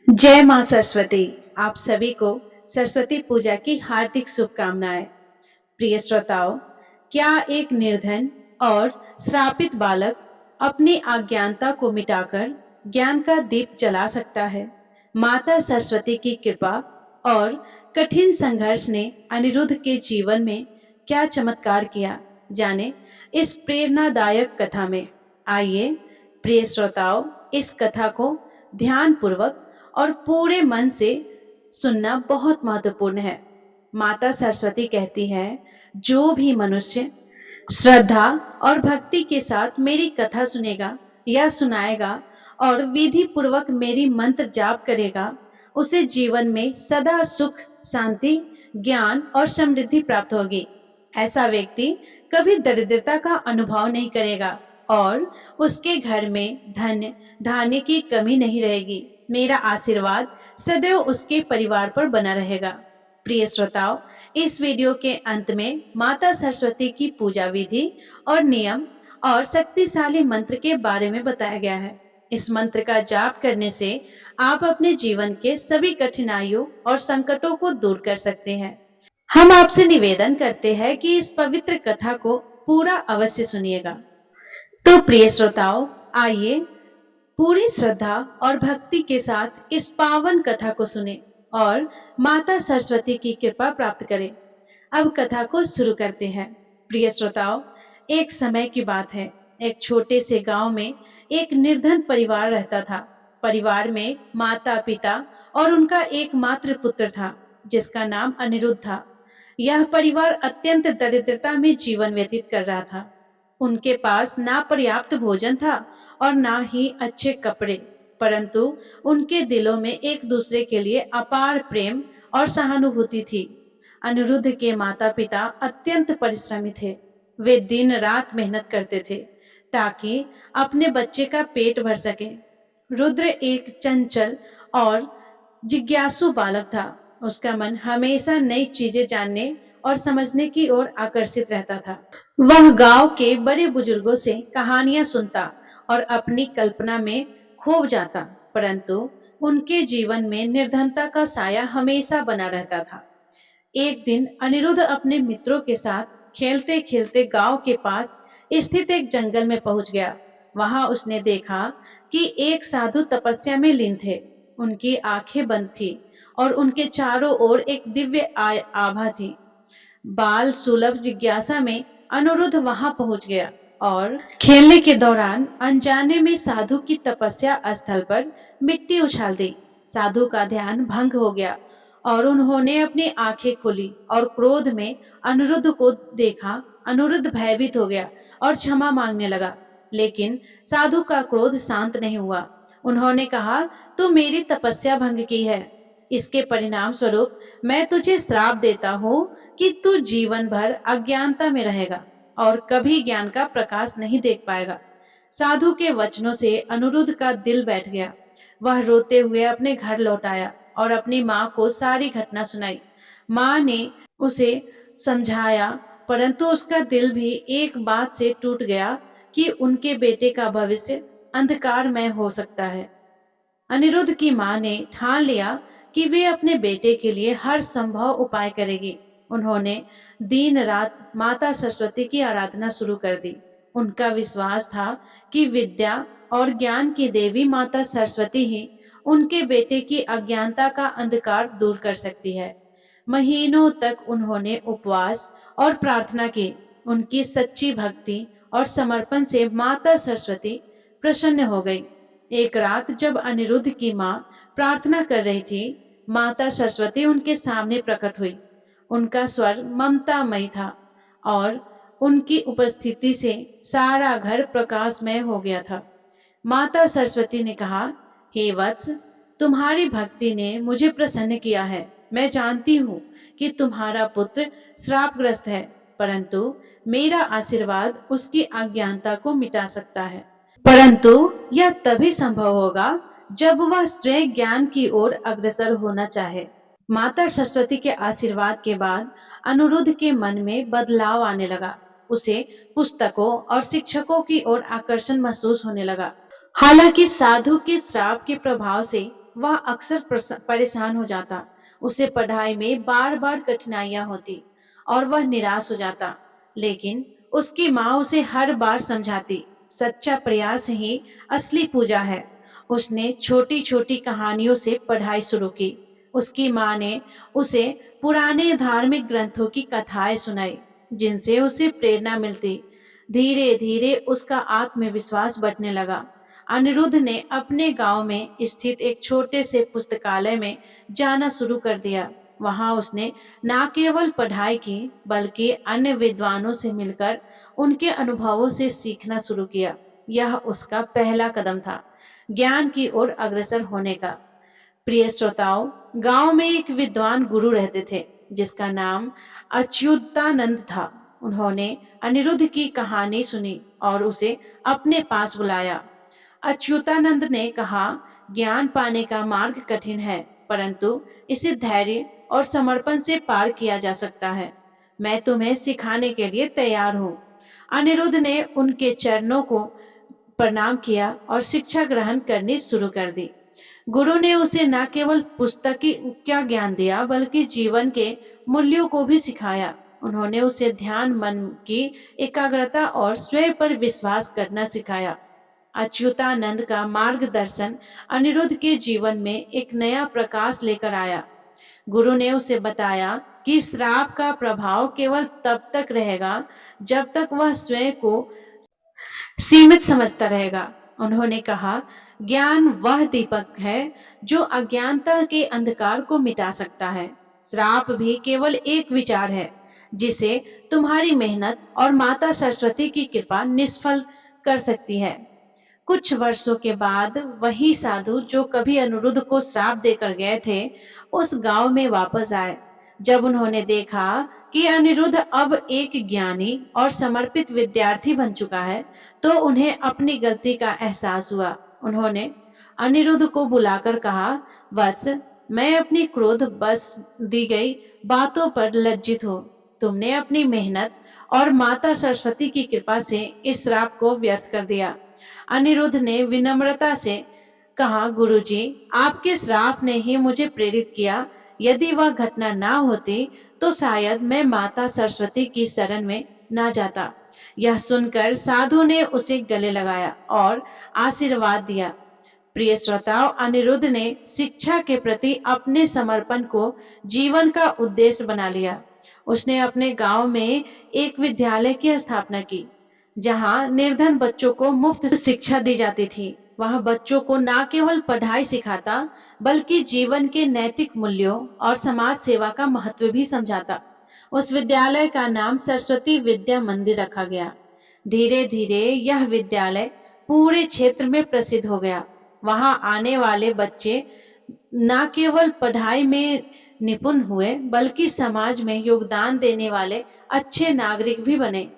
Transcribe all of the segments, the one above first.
जय मां सरस्वती। आप सभी को सरस्वती पूजा की हार्दिक शुभकामनाएं। प्रिय श्रोताओं, क्या एक निर्धन और श्रापित बालक अपनी अज्ञानता को मिटाकर ज्ञान का दीप जला सकता है? माता सरस्वती की कृपा और कठिन संघर्ष ने अनिरुद्ध के जीवन में क्या चमत्कार किया, जाने इस प्रेरणादायक कथा में। आइए प्रिय श्रोताओं, इस कथा को ध्यान पूर्वक और पूरे मन से सुनना बहुत महत्वपूर्ण है। माता सरस्वती कहती है, जो भी मनुष्य श्रद्धा और भक्ति के साथ मेरी कथा सुनेगा या सुनाएगा और विधि पूर्वक मेरी मंत्र जाप करेगा, उसे जीवन में सदा सुख, शांति, ज्ञान और समृद्धि प्राप्त होगी। ऐसा व्यक्ति कभी दरिद्रता का अनुभव नहीं करेगा और उसके घर में धन धान्य की कमी नहीं रहेगी। मेरा आशीर्वाद सदैव उसके परिवार पर बना रहेगा। प्रिय श्रोताओं, इस वीडियो के अंत में माता सरस्वती की पूजा विधि और नियम और शक्तिशाली मंत्र के बारे में बताया गया है। इस मंत्र का जाप करने से आप अपने जीवन के सभी कठिनाइयों और संकटों को दूर कर सकते हैं। हम आपसे निवेदन करते हैं कि इस पवित्र कथा को पूरा अवश्य सुनिएगा। तो प्रिय श्रोताओं, आइए पूरी श्रद्धा और भक्ति के साथ इस पावन कथा को सुने और माता सरस्वती की कृपा प्राप्त करें। अब कथा को शुरू करते हैं। प्रिय श्रोताओं, एक समय की बात है। एक छोटे से गांव में एक निर्धन परिवार रहता था। परिवार में माता, पिता और उनका एकमात्र पुत्र था, जिसका नाम अनिरुद्ध था। यह परिवार अत्यंत दरिद्रता में जीवन व्यतीत कर रहा था। उनके पास ना पर्याप्त भोजन था और ना ही अच्छे कपड़े, परंतु उनके दिलों में एक दूसरे के लिए अपार प्रेम और सहानुभूति थी। अनिरुद्ध के माता पिता अत्यंत परिश्रमी थे। वे दिन रात मेहनत करते थे ताकि अपने बच्चे का पेट भर सके। रुद्र एक चंचल और जिज्ञासु बालक था। उसका मन हमेशा नई चीजें जानने और समझने की ओर आकर्षित रहता था। वह गांव के बड़े बुजुर्गों से कहानियां सुनता और अपनी कल्पना में खो जाता, परंतु उनके जीवन में निर्धनता का साया हमेशा बना रहता था। एक दिन अनिरुद्ध अपने मित्रों के साथ खेलते खेलते गांव के पास स्थित एक जंगल में पहुंच गया। वहां उसने देखा कि एक साधु तपस्या में लीन थे। उनकी आंखें बंद थी और उनके चारों ओर एक दिव्य आभा थी। बाल सुलभ जिज्ञासा में अनिरुद्ध वहां पहुंच गया और खेलने के दौरान अनजाने में साधु की तपस्या स्थल पर मिट्टी उछाल दी। साधु का ध्यान भंग हो गया और उन्होंने अपनी आंखें खोली और क्रोध में अनिरुद्ध को देखा। अनिरुद्ध भयभीत हो गया और क्षमा मांगने लगा, लेकिन साधु का क्रोध शांत नहीं हुआ। उन्होंने कहा, तू मेरी तपस्या भंग की है, इसके परिणाम स्वरूप मैं तुझे श्राप देता हूँ कि तू जीवन भर अज्ञानता में रहेगा और कभी ज्ञान का प्रकाश नहीं देख पाएगा। साधु के वचनों से अनिरुद्ध का दिल बैठ गया। वह रोते हुए अपने घर लौट आया और अपनी माँ को सारी घटना सुनाई। माँ ने उसे समझाया, परंतु उसका दिल भी एक बात से टूट गया कि उनके बेटे का भविष्य अंधकारमय हो सकता है। अनिरुद्ध की माँ ने ठान लिया कि वे अपने बेटे के लिए हर संभव उपाय करेगी। उन्होंने दिन रात माता सरस्वती की आराधना शुरू कर दी। उनका विश्वास था कि विद्या और ज्ञान की देवी माता सरस्वती ही उनके बेटे की अज्ञानता का अंधकार दूर कर सकती है। महीनों तक उन्होंने उपवास और प्रार्थना की। उनकी सच्ची भक्ति और समर्पण से माता सरस्वती प्रसन्न हो गई। एक रात जब अनिरुद्ध की माँ प्रार्थना कर रही थी, माता सरस्वती उनके सामने प्रकट हुई। उनका स्वर ममतामयी था और उनकी उपस्थिति से सारा घर प्रकाशमय हो गया था। माता सरस्वती ने कहा, हे वत्स, तुम्हारी भक्ति ने मुझे प्रसन्न किया है। मैं जानती हूँ कि तुम्हारा पुत्र श्रापग्रस्त है, परंतु मेरा आशीर्वाद उसकी अज्ञानता को मिटा सकता है। परंतु यह तभी संभव होगा जब वह स्वयं ज्ञान की ओर अग्रसर होना चाहे। माता सरस्वती के आशीर्वाद के बाद अनिरुद्ध के मन में बदलाव आने लगा। उसे पुस्तकों और शिक्षकों की ओर आकर्षण महसूस होने लगा। हालांकि साधु के श्राप के प्रभाव से वह अक्सर परेशान हो जाता। उसे पढ़ाई में बार बार कठिनाइयां होती और वह निराश हो जाता। लेकिन उसकी माँ उसे हर बार समझाती, सच्चा प्रयास ही असली पूजा है। उसने छोटी छोटी कहानियों से पढ़ाई शुरू की। उसकी माँ ने उसे पुराने धार्मिक ग्रंथों की कथाएं सुनाई, जिनसे उसे प्रेरणा मिलती। धीरे धीरे उसका आत्मविश्वास बढ़ने लगा। अनिरुद्ध ने अपने गांव में स्थित एक छोटे से पुस्तकालय में जाना शुरू कर दिया। वहां उसने न केवल पढ़ाई की, बल्कि अन्य विद्वानों से मिलकर उनके अनुभवों से सीखना शुरू किया। यह उसका पहला कदम था, ज्ञान की ओर अग्रसर होने का। प्रिय श्रोताओं, गांव में एक विद्वान गुरु रहते थे, जिसका नाम अच्युतानंद था। उन्होंने अनिरुद्ध की कहानी सुनी और उसे अपने पास बुलाया। अच्युतानंद ने कहा, ज्ञान पाने का मार्ग कठिन है, परंतु इसे धैर्य और समर्पण से पार किया जा सकता है। मैं तुम्हें सिखाने के लिए तैयार हूँ। अनिरुद्ध ने उनके चरणों को प्रणाम किया और शिक्षा ग्रहण करनी शुरू कर दी। गुरु ने उसे न केवल पुस्तकी क्या ज्ञान दिया, बल्कि जीवन के मूल्यों को भी सिखाया। उन्होंने उसे ध्यान, मन की एकाग्रता और स्वयं पर विश्वास करना सिखाया। अच्युतानंद का मार्गदर्शन अनिरुद्ध के जीवन में एक नया प्रकाश लेकर आया। गुरु ने उसे बताया कि श्राप का प्रभाव केवल तब तक रहेगा जब तक वह स्वयं को सीमित समझता रहेगा। उन्होंने कहा, ज्ञान वह दीपक है जो अज्ञानता के अंधकार को मिटा सकता है। श्राप भी केवल एक विचार है, जिसे तुम्हारी मेहनत और माता सरस्वती की कृपा निष्फल कर सकती है। कुछ वर्षों के बाद वही साधु जो कभी अनिरुद्ध को श्राप देकर गए थे, उस गांव में वापस आए। जब उन्होंने देखा कि अनिरुद्ध अब एक ज्ञानी और समर्पित विद्यार्थी बन चुका है, तो उन्हें अपनी गलती का एहसास हुआ। उन्होंने अनिरुद्ध को बुलाकर कहा, वत्स, मैं अपनी क्रोध बस दी गई बातों पर लज्जित हूँ। तुमने अपनी मेहनत और माता सरस्वती की कृपा से इस श्राप को व्यर्थ कर दिया। अनिरुद्ध ने विनम्रता से कहा, गुरुजी, आपके श्राप ने ही मुझे प्रेरित किया। यदि वह घटना ना होती तो शायद मैं माता सरस्वती की शरण में ना जाता। यह सुनकर साधु ने उसे गले लगाया और आशीर्वाद दिया। प्रिय श्रोताओं, अनिरुद्ध ने शिक्षा के प्रति अपने समर्पण को जीवन का उद्देश्य बना लिया। उसने अपने गांव में एक विद्यालय की स्थापना की, जहां निर्धन बच्चों को मुफ्त शिक्षा दी जाती थी। वह बच्चों को न केवल पढ़ाई सिखाता, बल्कि जीवन के नैतिक मूल्यों और समाज सेवा का महत्व भी समझाता। उस विद्यालय का नाम सरस्वती विद्या मंदिर रखा गया। धीरे धीरे यह विद्यालय पूरे क्षेत्र में प्रसिद्ध हो गया। वहां आने वाले बच्चे न केवल पढ़ाई में निपुण हुए, बल्कि समाज में योगदान देने वाले अच्छे नागरिक भी बने।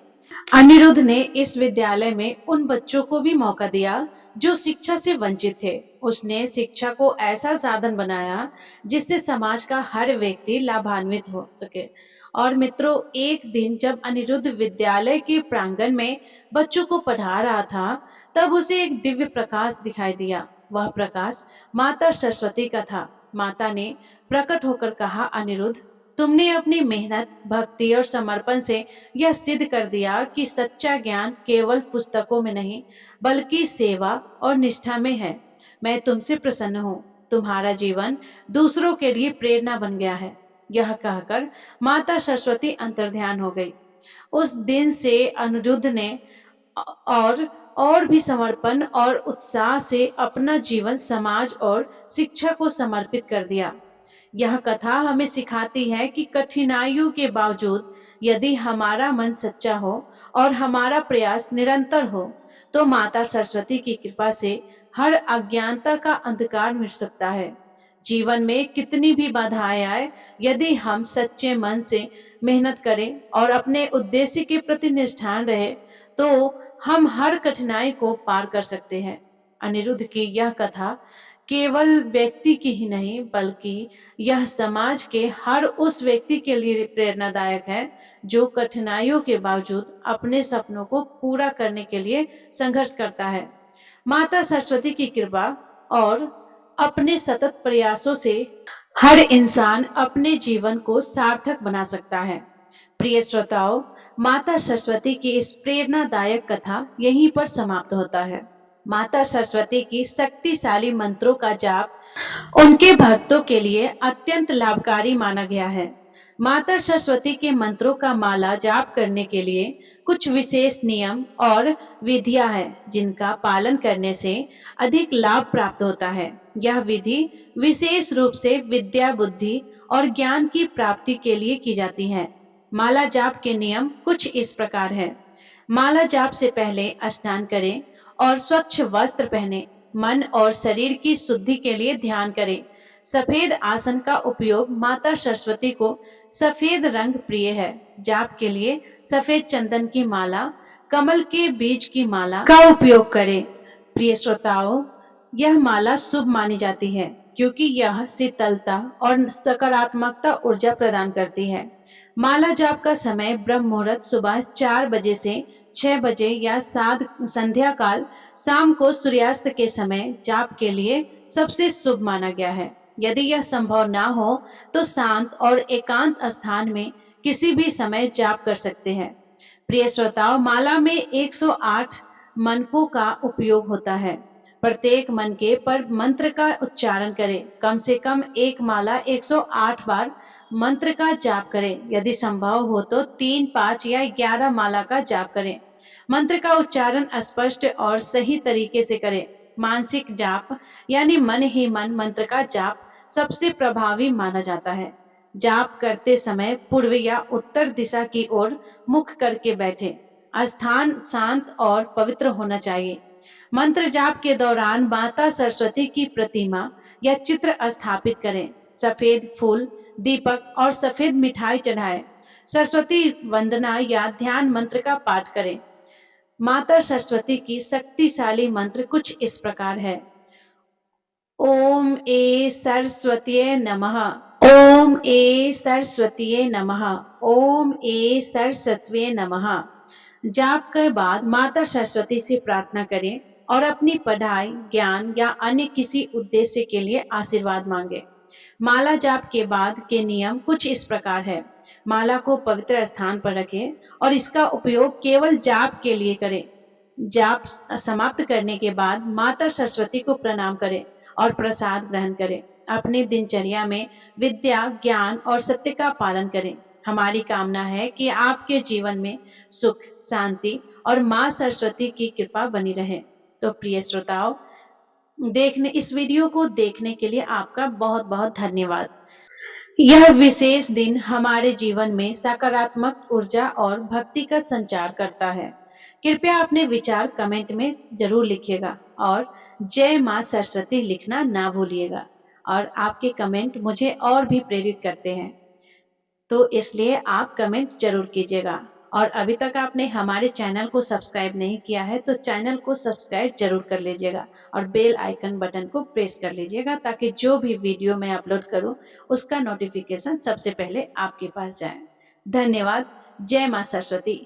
अनिरुद्ध ने इस विद्यालय में उन बच्चों को भी मौका दिया जो शिक्षा से वंचित थे। उसने शिक्षा को ऐसा साधन बनाया जिससे समाज का हर व्यक्ति लाभान्वित हो सके। और मित्रों, एक दिन जब अनिरुद्ध विद्यालय के प्रांगण में बच्चों को पढ़ा रहा था, तब उसे एक दिव्य प्रकाश दिखाई दिया। वह प्रकाश माता सरस्वती का था। माता ने प्रकट होकर कहा, अनिरुद्ध, तुमने अपनी मेहनत, भक्ति और समर्पण से यह सिद्ध कर दिया कि सच्चा ज्ञान केवल पुस्तकों में नहीं, बल्कि सेवा और निष्ठा में है। मैं तुमसे प्रसन्न हूँ। तुम्हारा जीवन दूसरों के लिए प्रेरणा बन गया है। यह कहकर माता सरस्वती अंतर्ध्यान हो गई। उस दिन से अनिरुद्ध ने और भी समर्पण और उत्साह से अपना जीवन समाज और शिक्षा को समर्पित कर दिया। यह कथा हमें सिखाती है कि कठिनाइयों के बावजूद यदि हमारा मन सच्चा हो और हमारा प्रयास निरंतर हो, तो माता सरस्वती की कृपा से हर अज्ञानता का अंधकार मिट सकता है। जीवन में कितनी भी बाधाएं आए, यदि हम सच्चे मन से मेहनत करें और अपने उद्देश्य के प्रति निष्ठान रहे, तो हम हर कठिनाई को पार कर सकते हैं। अनिरुद्ध की यह कथा केवल व्यक्ति की ही नहीं, बल्कि यह समाज के हर उस व्यक्ति के लिए प्रेरणादायक है जो कठिनाइयों के बावजूद अपने सपनों को पूरा करने के लिए संघर्ष करता है। माता सरस्वती की कृपा और अपने सतत प्रयासों से हर इंसान अपने जीवन को सार्थक बना सकता है। प्रिय श्रोताओं, माता सरस्वती की इस प्रेरणादायक कथा यहीं पर समाप्त होता है। माता सरस्वती की शक्तिशाली मंत्रों का जाप उनके भक्तों के लिए अत्यंत लाभकारी माना गया है। माता सरस्वती के मंत्रों का माला जाप करने के लिए कुछ विशेष नियम और विधियां हैं, जिनका पालन करने से अधिक लाभ प्राप्त होता है। यह विधि विशेष रूप से विद्या, बुद्धि और ज्ञान की प्राप्ति के लिए की जाती है। माला जाप के नियम कुछ इस प्रकार है। माला जाप से पहले स्नान करें और स्वच्छ वस्त्र पहने। मन और शरीर की शुद्धि के लिए ध्यान करें। सफेद आसन का उपयोग माता सरस्वती को सफेद रंग प्रिय है। जाप के लिए सफेद चंदन की माला, कमल के बीज की माला का उपयोग करें। प्रिय श्रोताओं, यह माला शुभ मानी जाती है क्योंकि यह शीतलता और सकारात्मकता ऊर्जा प्रदान करती है। माला जाप का समय ब्रह्म मुहूर्त सुबह 4 बजे से 6 बजे या संध्या काल शाम को सूर्यास्त के समय जाप के लिए सबसे शुभ माना गया है। यदि यह संभव ना हो तो शांत और एकांत स्थान में किसी भी समय जाप कर सकते हैं। प्रिय श्रोताओं, माला में 108 मनकों का उपयोग होता है। प्रत्येक मनके पर मंत्र का उच्चारण करें। कम से कम एक माला 108 बार मंत्र का जाप करें। यदि संभव हो तो 3, 5 या 11 माला का जाप करें। मंत्र का उच्चारण स्पष्ट और सही तरीके से करें। मानसिक जाप यानी मन ही मन मंत्र का जाप सबसे प्रभावी माना जाता है। जाप करते समय पूर्व या उत्तर दिशा की ओर मुख करके बैठे। स्थान शांत और पवित्र होना चाहिए। मंत्र जाप के दौरान माता सरस्वती की प्रतिमा या चित्र स्थापित करें। सफेद फूल, दीपक और सफेद मिठाई चढ़ाएं। सरस्वती वंदना या ध्यान मंत्र का पाठ करें। माता सरस्वती की शक्तिशाली मंत्र कुछ इस प्रकार है। ओम ए सरस्वतीये नमः। ओम ए सरस्वतीये नमः। ओम ए सरस्वतीये नमः। जाप के बाद माता सरस्वती से प्रार्थना करें और अपनी पढ़ाई, ज्ञान या अन्य किसी उद्देश्य के लिए आशीर्वाद मांगे। माला जाप के बाद के नियम कुछ इस प्रकार है। माला को पवित्र स्थान पर रखें और इसका उपयोग केवल जाप के लिए करें। जाप समाप्त करने के बाद माता सरस्वती को प्रणाम करें और प्रसाद ग्रहण करें। अपनी दिनचर्या में विद्या, ज्ञान और सत्य का पालन करें। हमारी कामना है कि आपके जीवन में सुख, शांति और माँ सरस्वती की कृपा बनी रहे। तो प्रिय श्रोताओं, इस वीडियो को देखने के लिए आपका बहुत बहुत धन्यवाद। यह विशेष दिन हमारे जीवन में सकारात्मक ऊर्जा और भक्ति का संचार करता है। कृपया अपने विचार कमेंट में जरूर लिखिएगा और जय मां सरस्वती लिखना ना भूलिएगा। और आपके कमेंट मुझे और भी प्रेरित करते हैं, तो इसलिए आप कमेंट जरूर कीजिएगा। और अभी तक आपने हमारे चैनल को सब्सक्राइब नहीं किया है तो चैनल को सब्सक्राइब जरूर कर लीजिएगा और बेल आइकन बटन को प्रेस कर लीजिएगा, ताकि जो भी वीडियो मैं अपलोड करूं उसका नोटिफिकेशन सबसे पहले आपके पास जाए। धन्यवाद। जय मां सरस्वती।